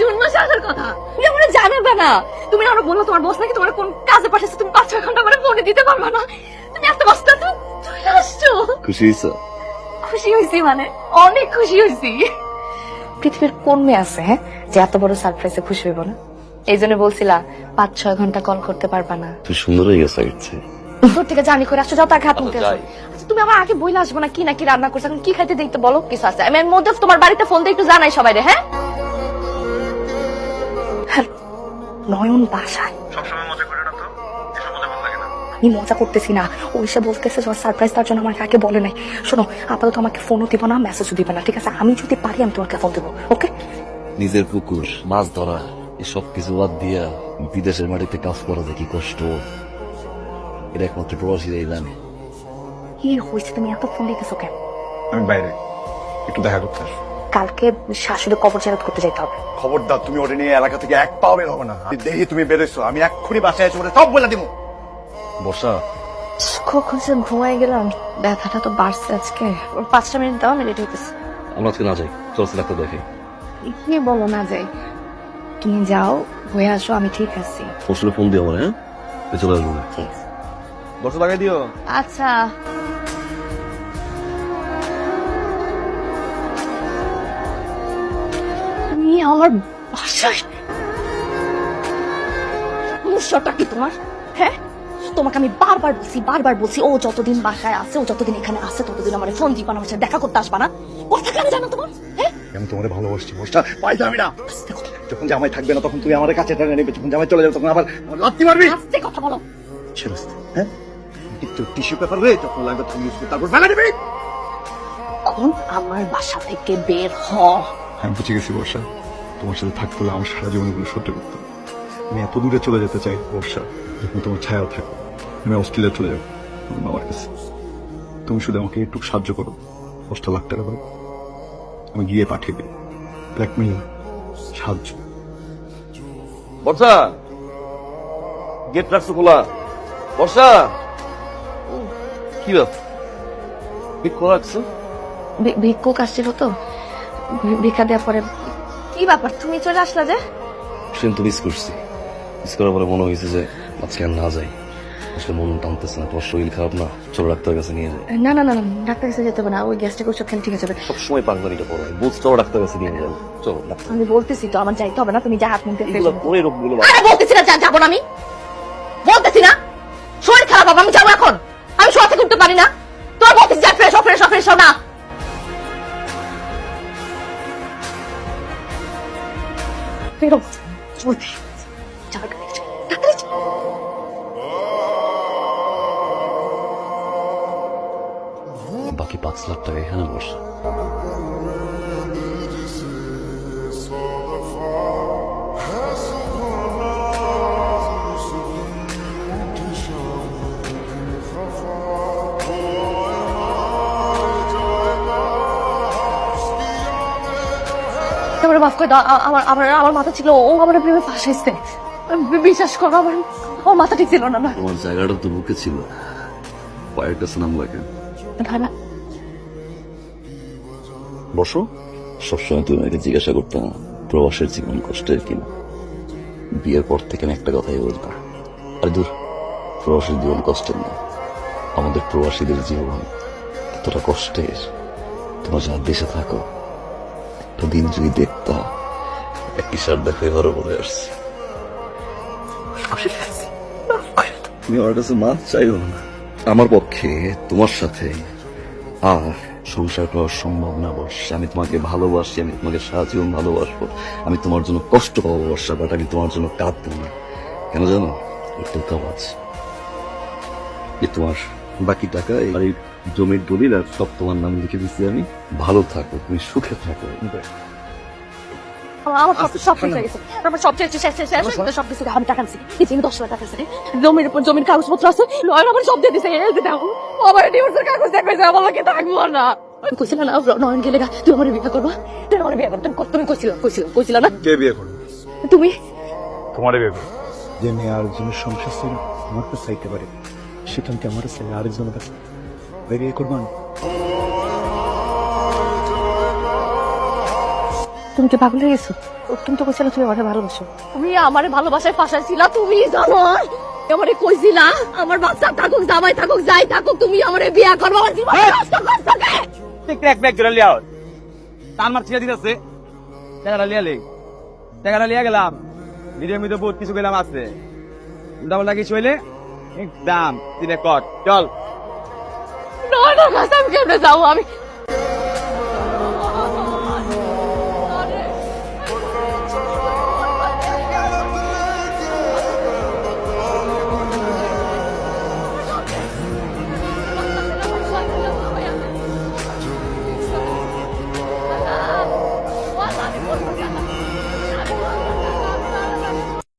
June মাসে আসার কথা, তুমি আমার জানাবে না। তুমি আরো বললো তোমার বস নাকি তোমার কোন কাজে পাঠাচ্ছে, তুমি 5-6 ঘন্টা করে ফোনে দিতে পারবা না। তুমি এত কষ্ট, তুমি চলে আসছো। খুশি হয়েছো? খুশি হয়েছি মানে অনেক খুশি হয়েছি। পৃথিবীর কোন মেয়ে আছে হ্যাঁ যে এত বড় সারপ্রাইজে খুশি হইব না? এই জন্য বলছিলা 5-6 ঘন্টা কল করতে পারবা না। তুই সুন্দর হয়ে গেছে আগের চেয়ে। তোর থেকে জানি করে আসছো, যাও তার হাত মুখে আসো। আচ্ছা তুমি আমার আগে বইলে আসবো না কি নাকি রান্না করছো, এখন কি খাইতে দেখতে বলো কিছু আছে। আমি এর মধ্যে তোমার বাড়িতে ফোন দিয়ে একটু জানাই সবাই রে। হ্যাঁ হ্যালো, নয়ন বাসায়। সবসময় মজা করে না তো, এসব মজা ভালো লাগে না। আমি মজা করতেছি না, ও এসে বলতেছে তোমার সারপ্রাইজ তার জন্য আমাকে আগে বলে নাই। শোনো আপাতত আমাকে ফোনও দিব না, মেসেজও দিবে না, ঠিক আছে? আমি যদি পারি আমি তোমাকে ফোন দেবো, ওকে? নিজের পুকুর, মাছ ধরা, এসব কিছু বাদ দিয়া বিদেশের মাটিতে কাজ করা যে কি কষ্ট, এটা একমাত্র প্রবাসীরাই জানে। কি হয়েছে, তুমি এত ফোন দিতেছো কেন? আমি বাইরে একটু দেখা করতে আসবো। কালকে শাশুড়ি কবর জিয়ারত করতে যেতে হবে। খবরদার তুমি ওটা নিয়ে এলাকা থেকে এক পাও বের হবে না। আমি দেখি তুমি বেরোছো, আমি এক্ষুনি বাসায় এসে সব বলে দিব। বর্ষা, কখন সে ঘুমাই গেলাম, ব্যথাটা তো বাড়ছে আজকে। 5টা মিনিট দাও, আমি রেডি হইতেছি। আমরা আজকে না যাই, চলছে ডাক্তার দেখে। কি বলো না যাই? তুমি যাও, হয়ে আসো, আমি ঠিক আছি। ফসলে ফোন দিও আমার, হ্যাঁ? চলে আসবো। ঠিক আছে। দশটা লাগাই দিও। আচ্ছা তুমি আমার বাসায়, সমস্যাটা কি তোমার? হ্যাঁ তোমাকে আমি বারবার বলছি ও যতদিন বাসায় আছে, ও যতদিন এখানে আছে ততদিন আমার ফোন দিবা না, আমার সাথে দেখা করতে আসবা না। কথা কেন জানো তোমার? হ্যাঁ আমি তোমাদের ভালোবাসছি বসটা, পাইলামি না। যখন জামাই থাকবে না তখন তুমি আমার কাছে টেনে নেবে, যখন জামাই চলে যাবে তখন আবার লাত্তি মারবি। আস্তে কথা বলো। হ্যাঁ একটু টিস্যু পেপার রে, যখন লাগবে তুমি ইউজ করে তারপর ফেলে দিবি। এখন আমার বাসা থেকে বের হ। আমি বুঝে গেছি বর্ষা, তোমার সাথে থাকতে হলে আমার সারা জীবনগুলো সহ্য করতে হবে। আমি এত দূরে চলে যেতে চাই বর্ষা, যখন তোমার ছায়াও থাকবে। আমি অস্ট্রেলিয়া চলে যাবো আমার মামার কাছে। তুমি শুধু আমাকে একটু সাহায্য করো, 5 লাখ টাকা দাও, আমি গিয়ে পাঠিয়ে দেবো। ব্ল্যাকমেইল সাহায্য। বর্ষা, গেট রাখছো খোলা? বর্ষা, কি ব্যাপার গেট খোলা রাখছো? ভিক্ষুক আসছিল তো, ভিক্ষা দেওয়ার পরে। কি ব্যাপার তুমি চলে আসলা যে? সেদিন তো মিস করছি, মিস করার পরে মনে হয়েছে যে আজকে আর না যাই। আসলে মন টানতেছে না, তোমার শরীর খারাপ না, চলো ডাক্তারের কাছে নিয়ে যাই। না না না না, ডাক্তার কাছে যেতে হবে না, ওই গ্যাস্ট্রিক ওষুধ খেলে ঠিক আছে। সবসময় পাগলামিটা করো, বলছি চলো ডাক্তারের কাছে নিয়ে যাবো। চলো ডাক্তার, আমি বলতেছি তো আমার যাইতে হবে না, তুমি যা হাত মুখ দিয়ে এগুলো পরে রোগগুলো আরে বলতেছি না যাবো না, আমি বলতেছি না শরীর খারাপ হবে, আমি যাবো এখন। আমি শোয়া থেকে উঠতে পারি না, তোর বলতেছি যা ফ্রেশ ফ্রেশ না। ফেরো চলবে, যাওয়ার গাড়ি চল, তাড়াতাড়ি চল। বাকি 5 লাখ টাকা এখানে বসে। এবারে মাফ করে দাও, আমার মাথা ছিল, ও আমার প্রেমে ফাঁসাইছে। বিশ্বাস করো আমার মাথা ঠিক ছিল না। তোমার জায়গাটা তো বুকে ছিল, পায়ের কাছে নাম লাগে। ভাইবা বসো। সবসময় তুমি আমাকে জিজ্ঞাসা করতাম প্রবাসের জীবন কষ্টের কিনা। বিয়ের পর থেকে আমি একটা কথাই বলতাম, আরে দূর, প্রবাসের জীবন কষ্টের না, আমাদের প্রবাসীদের জীবন এতটা কষ্টের। তোমরা যারা দেশে থাকো একটা দিন যদি দেখতা, একই সার দেখে ঘরে বলে আসছি। তুমি আমার কাছে মাছ চাইও না, আমার পক্ষে তোমার সাথে আর সংসার করা সম্ভব না বর্ষা। আমি তোমাকে ভালোবাসি, আমি তোমাকে সারা জীবন ভালোবাসবো, আমি তোমার জন্য কষ্ট পাবো বর্ষা, বাট আমি তোমার জন্য কাঁদবো না। কেন জানো? একটু কাজ যে তোমার বাকি টাকা এই বাড়ির জমির দলিল আর সব তোমার নাম লিখে দিচ্ছি আমি। ভালো থাকো, তুমি সুখে থাকো। আমার সব শেষ হয়ে গেছে, আমার সব শেষ সবকিছু আমি টাকা দিচ্ছি, 10 লাখ টাকা আছে, জমির কাগজপত্র আছে, নয়ন আমার সব দিয়ে দিছে। আমার ডিভোর্সের কাগজ দেখাইছে, আমাকে থাকবো না। আমি কইছিলাম না নয়ন গেলে তুই আমার বিয়ে করবা, তুই আমার বিয়ে করতেন, তুমি কইছিল না? কে বিয়ে করবে? তুমি তোমারে বিয়ে করবে। যে মেয়ে আরেকজনের সংসার ছিল আমার কাছে চাইতে পারে, সেখান থেকে আমার ছেলে আরেকজনের কাছে বিয়ে করবেন। তুমি কি পাগল হয়ে গেছো? তুমি তো কইছিলে তুমি আমাকে ভালোবাসো। তুমি আমারে ভালোবাসায় ফাঁসাইছিলা, তুমি জানো আমারে কইছিলা আমার বাচ্চা থাকুক জামাই থাকুক যাই থাকুক তুমি আমারে বিয়া করবা, আমার জীবন নষ্ট করছো কে? ক্র্যাক ব্যাগ ধরে লিয়াও তার মার ছিয়া দিতেছে টাকাটা লিয়া লেই টাকাটা লিয়া গেলাম ভিডিওর মধ্যে বহুত কিছু গেলাম আছে উল্টা কিছু হইলে দাম দিনে কট চল না না আমি কেমনে যাবো? আমি